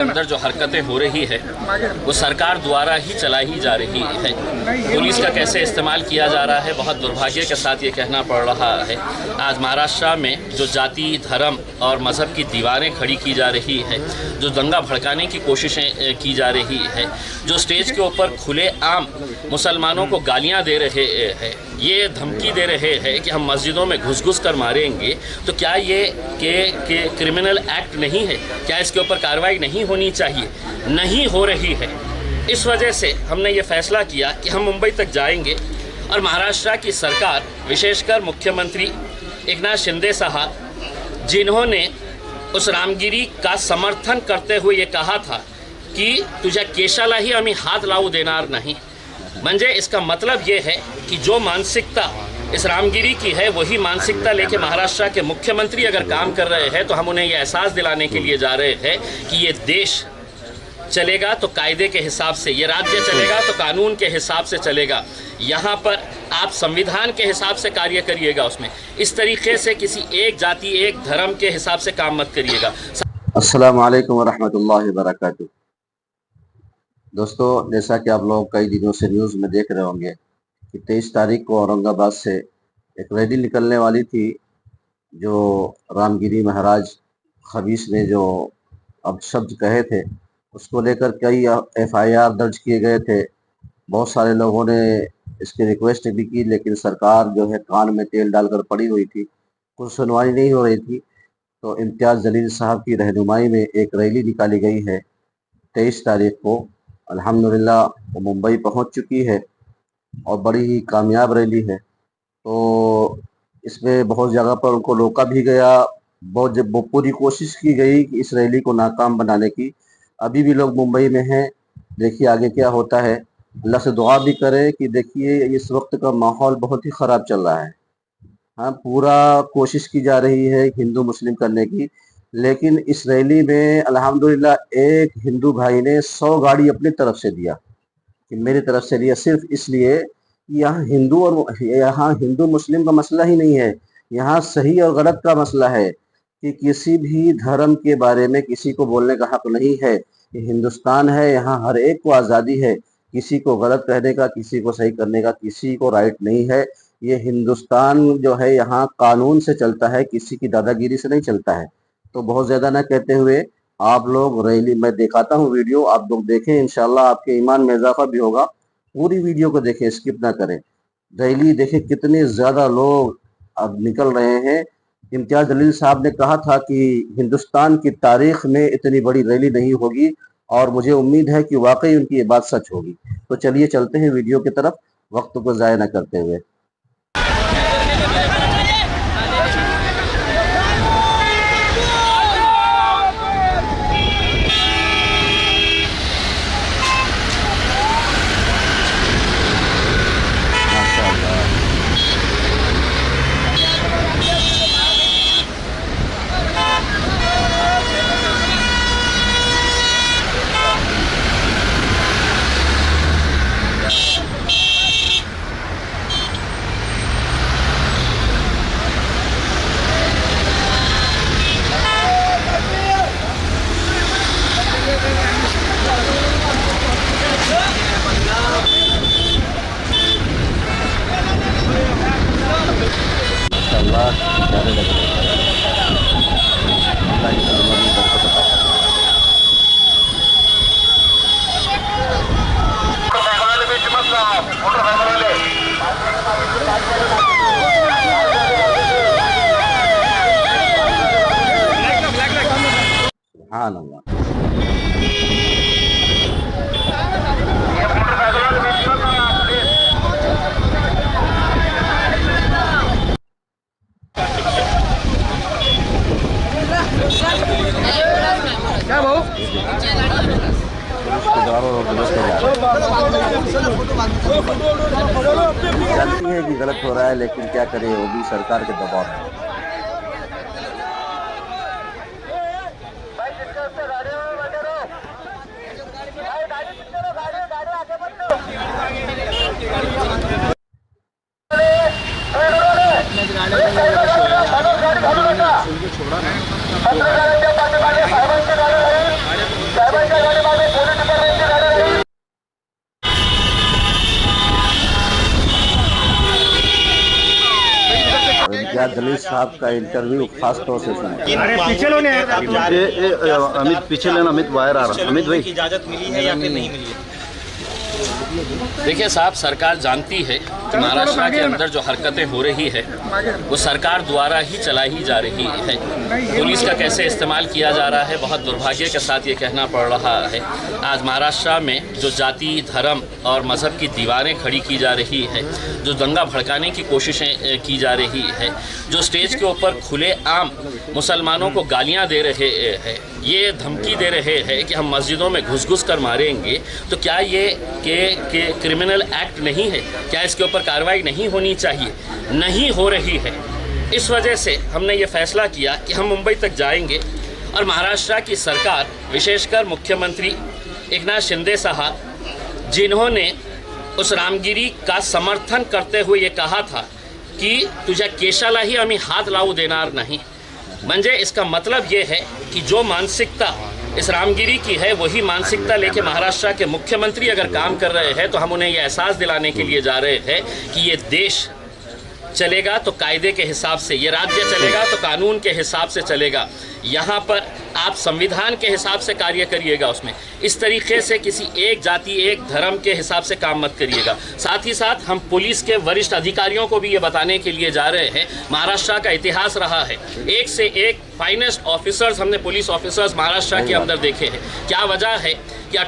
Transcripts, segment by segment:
अंदर जो हरकतें हो रही है वो सरकार द्वारा ही चलाई जा रही है। पुलिस का कैसे इस्तेमाल किया जा रहा है, बहुत दुर्भाग्य के साथ ये कहना पड़ रहा है। आज महाराष्ट्र में जो जाति, धर्म और मज़हब की दीवारें खड़ी की जा रही है, जो दंगा भड़काने की कोशिशें की जा रही है, जो स्टेज के ऊपर खुलेआम मुसलमानों को गालियां दे रहे हैं, ये धमकी दे रहे हैं कि हम मस्जिदों में घुस कर मारेंगे, तो क्या ये क्रिमिनल एक्ट नहीं है? क्या इसके ऊपर कार्रवाई नहीं होनी चाहिए? नहीं हो रही है। इस वजह से हमने ये फैसला किया कि हम मुंबई तक जाएंगे और महाराष्ट्र की सरकार, विशेषकर मुख्यमंत्री एकनाथ शिंदे साहब, जिन्होंने उस रामगिरी का समर्थन करते हुए ये कहा था की तुझ्या केशालाही आम्ही हात लावू देणार नहीं, म्हणजे इसका मतलब ये है कि जो मानसिकता इस रामगिरी की है वही मानसिकता लेके महाराष्ट्र के मुख्यमंत्री अगर काम कर रहे हैं तो हम उन्हें ये एहसास दिलाने के लिए जा रहे हैं कि ये देश चलेगा तो कायदे के हिसाब से, ये राज्य चलेगा तो कानून के हिसाब से चलेगा। यहाँ पर आप संविधान के हिसाब से कार्य करिएगा, उसमें इस तरीके से किसी एक जाति, एक धर्म के हिसाब से काम मत करिएगा। अस्सलाम वालेकुम वरहमतुल्लाहि वबरकातुहू। दोस्तों, जैसा कि आप लोग कई दिनों से न्यूज़ में देख रहे होंगे कि 23 तारीख को औरंगाबाद से एक रैली निकलने वाली थी, जो रामगिरी महाराज खबीस ने जो अपशब्द कहे थे उसको लेकर कई FIR दर्ज किए गए थे। बहुत सारे लोगों ने इसकी रिक्वेस्ट भी की, लेकिन सरकार जो है कान में तेल डालकर पड़ी हुई थी, कुछ सुनवाई नहीं हो रही थी। तो इम्तियाज़ जलील साहब की रहनुमाई में एक रैली निकाली गई है 23 तारीख को। अल्हम्दुलिल्लाह वो मुंबई पहुंच चुकी है और बड़ी ही कामयाब रैली है। तो इसमें बहुत जगह पर उनको रोका भी गया, बहुत पूरी कोशिश की गई कि इस रैली को नाकाम बनाने की। अभी भी लोग मुंबई में हैं, देखिए आगे क्या होता है। अल्लाह से दुआ भी करें कि देखिए इस वक्त का माहौल बहुत ही ख़राब चल रहा है। हाँ, पूरा कोशिश की जा रही है हिंदू मुस्लिम करने की, लेकिन इस रैली में अल्हम्दुलिल्लाह एक हिंदू भाई ने 100 गाड़ी अपनी तरफ से दिया कि मेरी तरफ से दिया, सिर्फ इसलिए कि यहाँ हिंदू मुस्लिम का मसला ही नहीं है, यहाँ सही और गलत का मसला है कि किसी भी धर्म के बारे में किसी को बोलने का हक नहीं है। ये हिंदुस्तान है, यहाँ हर एक को आज़ादी है, किसी को गलत कहने का, किसी को सही करने का किसी को राइट नहीं है। ये हिंदुस्तान जो है यहाँ कानून से चलता है, किसी की दादागिरी से नहीं चलता है। तो बहुत ज़्यादा ना कहते हुए आप लोग रैली, मैं दिखाता हूँ वीडियो, आप लोग देखें, इंशाल्लाह आपके ईमान में इजाफा भी होगा। पूरी वीडियो को देखें, स्किप ना करें। रैली देखें कितने ज़्यादा लोग अब निकल रहे हैं। इम्तियाज़ जलील साहब ने कहा था कि हिंदुस्तान की तारीख में इतनी बड़ी रैली नहीं होगी, और मुझे उम्मीद है कि वाकई उनकी ये बात सच होगी। तो चलिए चलते हैं वीडियो की तरफ, वक्त को ज़ाया न करते हुए। हाँ ना क्या भाऊ जानती है कि गलत हो रहा है, लेकिन क्या करें, वो भी सरकार के दबाव में। छोड़ा इम्तियाज जलील साहब का इंटरव्यू खास तौर से सुना। अमित पीछे लेना, अमित बाहर आ रहा। अमित भाई, इजाजत मिली है या फिर नहीं मिली है? देखिए साहब, सरकार जानती है कि महाराष्ट्र के अंदर जो हरकतें हो रही है वो सरकार द्वारा ही चलाई जा रही है। पुलिस का कैसे इस्तेमाल किया जा रहा है, बहुत दुर्भाग्य के साथ ये कहना पड़ रहा है। आज महाराष्ट्र में जो जाति, धर्म और मज़हब की दीवारें खड़ी की जा रही है, जो दंगा भड़काने की कोशिशें की जा रही है, जो स्टेज के ऊपर खुलेआम मुसलमानों को गालियाँ दे रहे हैं, ये धमकी दे रहे हैं कि हम मस्जिदों में घुस कर मारेंगे, तो क्या ये के क्रिमिनल एक्ट नहीं है? क्या इसके ऊपर कार्रवाई नहीं होनी चाहिए? नहीं हो रही है। इस वजह से हमने ये फैसला किया कि हम मुंबई तक जाएंगे और महाराष्ट्र की सरकार, विशेषकर मुख्यमंत्री एकनाथ शिंदे साहब, जिन्होंने उस रामगिरी का समर्थन करते हुए ये कहा था की तुझ्या केशालाही आम्ही हात लावू देणार नहीं, म्हणजे इसका मतलब ये है कि जो मानसिकता इस रामगिरी की है वही मानसिकता लेके महाराष्ट्र के मुख्यमंत्री अगर काम कर रहे हैं, तो हम उन्हें यह एहसास दिलाने के लिए जा रहे हैं कि ये देश चलेगा तो कायदे के हिसाब से, ये राज्य चलेगा तो कानून के हिसाब से चलेगा। यहाँ पर आप संविधान के हिसाब से कार्य करिएगा, उसमें इस तरीके से किसी एक जाति, एक धर्म के हिसाब से काम मत करिएगा। साथ ही साथ हम पुलिस के वरिष्ठ अधिकारियों को भी ये बताने के लिए जा रहे हैं, महाराष्ट्र का इतिहास रहा है, एक से एक फाइनेस्ट ऑफिसर्स हमने पुलिस ऑफिसर्स महाराष्ट्र के अंदर देखे हैं। क्या वजह है कि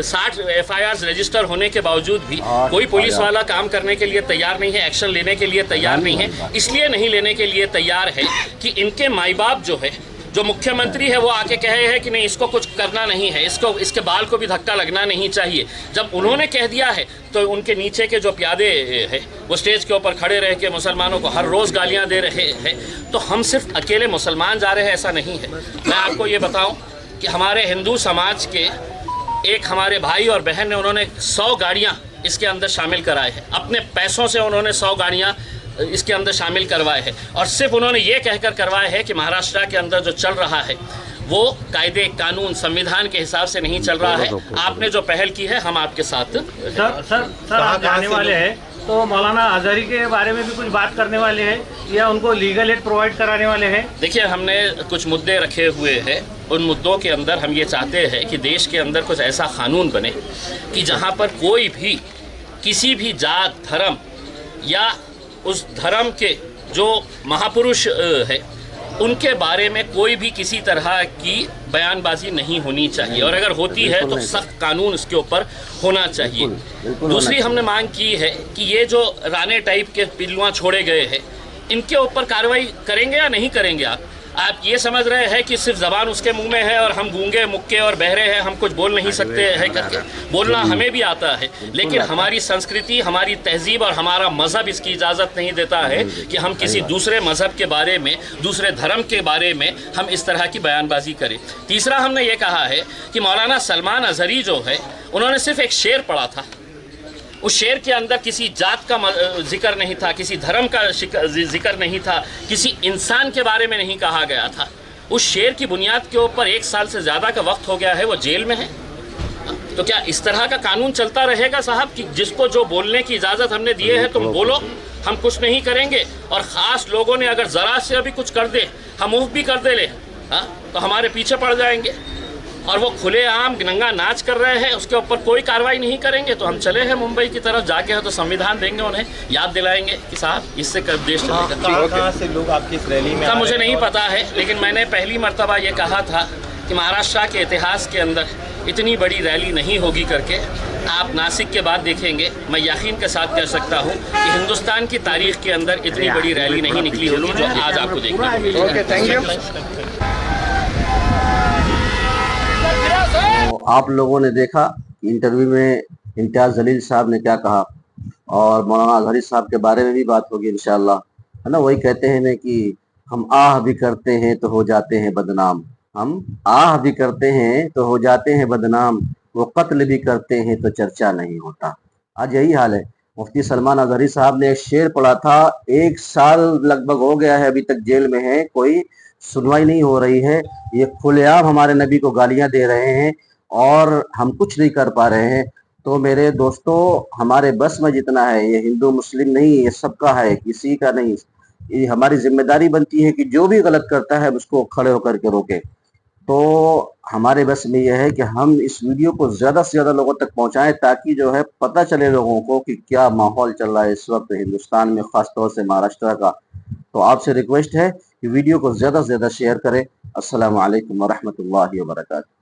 60 FIRs रजिस्टर होने के बावजूद भी कोई पुलिस वाला काम करने के लिए तैयार नहीं है, एक्शन लेने के लिए तैयार नहीं है। इसलिए नहीं लेने के लिए तैयार है कि इनके माई बाप जो है, जो मुख्यमंत्री है, वो आके कहे हैं कि नहीं, इसको कुछ करना नहीं है, इसके बाल को भी धक्का लगना नहीं चाहिए। जब उन्होंने कह दिया है तो उनके नीचे के जो प्यादे हैं वो स्टेज के ऊपर खड़े रह के मुसलमानों को हर रोज़ गालियां दे रहे हैं। तो हम सिर्फ अकेले मुसलमान जा रहे हैं ऐसा नहीं है। मैं आपको ये बताऊं कि हमारे हिंदू समाज के एक हमारे भाई और बहन ने, उन्होंने 100 गाड़ियाँ इसके अंदर शामिल कराए हैं, अपने पैसों से उन्होंने 100 गाड़ियाँ इसके अंदर शामिल करवाए हैं, और सिर्फ उन्होंने ये कहकर करवाए हैं कि महाराष्ट्र के अंदर जो चल रहा है वो कायदे, कानून, संविधान के हिसाब से नहीं चल रहा है। आपने जो पहल की है, हम आपके साथ। सर आप जाने वाले हैं तो मौलाना आज़ारी के बारे में भी कुछ बात करने वाले हैं या उनको लीगल एड प्रोवाइड कराने वाले हैं? देखिए, हमने कुछ मुद्दे रखे हुए हैं। उन मुद्दों के अंदर हम ये चाहते हैं कि देश के अंदर कुछ ऐसा कानून बने कि जहाँ पर कोई भी किसी भी जात, धर्म या उस धर्म के जो महापुरुष है उनके बारे में कोई भी किसी तरह की बयानबाजी नहीं होनी चाहिए, और अगर होती है तो सख्त कानून इसके ऊपर होना चाहिए। दूसरी हमने मांग की है कि ये जो राणे टाइप के पिल्लुआं छोड़े गए हैं, इनके ऊपर कार्रवाई करेंगे या नहीं करेंगे? आप ये समझ रहे हैं कि सिर्फ ज़बान उसके मुंह में है और हम गूंगे, मुक्के और बहरे हैं, हम कुछ बोल नहीं सकते हैं करके? बोलना हमें भी आता है, लेकिन हमारी संस्कृति, हमारी तहजीब और हमारा मज़हब इसकी इजाज़त नहीं देता है कि हम किसी दूसरे मज़हब के बारे में, दूसरे धर्म के बारे में हम इस तरह की बयानबाजी करें। तीसरा हमने ये कहा है कि मौलाना सलमान अज़हरी जो है, उन्होंने सिर्फ एक शेर पढ़ा था, उस शेर के अंदर किसी जात का जिक्र नहीं था, किसी धर्म का जिक्र नहीं था, किसी इंसान के बारे में नहीं कहा गया था। उस शेर की बुनियाद के ऊपर 1 साल से ज़्यादा का वक्त हो गया है, वो जेल में है। तो क्या इस तरह का कानून चलता रहेगा साहब कि जिसको जो बोलने की इजाज़त हमने दिए है, तुम बोलो, हम कुछ नहीं करेंगे, और ख़ास लोगों ने अगर ज़रा से अभी कुछ कर दे, हम मुँह भी कर दे ले, हाँ, तो हमारे पीछे पड़ जाएंगे, और वो खुलेआम नंगा नाच कर रहे हैं, उसके ऊपर कोई कार्रवाई नहीं करेंगे। तो हम चले हैं मुंबई की तरफ, जाके हो तो संविधान देंगे, उन्हें याद दिलाएंगे कि साहब इससे कब देश चलेगा। कहाँ से लोग आपकी इस रैली में? मुझे नहीं पता है, लेकिन मैंने पहली मर्तबा ये कहा था कि महाराष्ट्र के इतिहास के अंदर इतनी बड़ी रैली नहीं होगी करके। आप नासिक के बाद देखेंगे, मैं यकीन के साथ कह सकता हूँ कि हिंदुस्तान की तारीख के अंदर इतनी बड़ी रैली नहीं निकली होगी जो आज आपको देखना मिलेगा। तो आप लोगों ने देखा इंटरव्यू में इम्तियाज जलील साहब ने क्या कहा, और मौलाना अज़हरी साहब के बारे में भी बात होगी इंशाअल्लाह, है ना। वही कहते हैं ना कि हम आह भी करते हैं तो हो जाते हैं बदनाम, हम आह भी करते हैं तो हो जाते हैं बदनाम, वो कत्ल भी करते हैं तो चर्चा नहीं होता। आज यही हाल है। मुफ्ती सलमान अज़हरी साहब ने एक शेर पढ़ा था, 1 साल लगभग हो गया है, अभी तक जेल में है, कोई सुनवाई नहीं हो रही है। ये खुलेआम हमारे नबी को गालियां दे रहे हैं और हम कुछ नहीं कर पा रहे हैं। तो मेरे दोस्तों, हमारे बस में जितना है, ये हिंदू मुस्लिम नहीं, ये सबका है, किसी का नहीं। ये हमारी जिम्मेदारी बनती है कि जो भी गलत करता है उसको खड़े होकर के रोके। तो हमारे बस में यह है कि हम इस वीडियो को ज़्यादा से ज़्यादा लोगों तक पहुंचाएं, ताकि जो है पता चले लोगों को कि क्या माहौल चल रहा है इस वक्त हिंदुस्तान में, ख़ास तौर से महाराष्ट्र का। तो आपसे रिक्वेस्ट है कि वीडियो को ज़्यादा से ज़्यादा शेयर करें। अस्सलामु अलैकुम वरहमतुल्लाहि वबरकातुहू।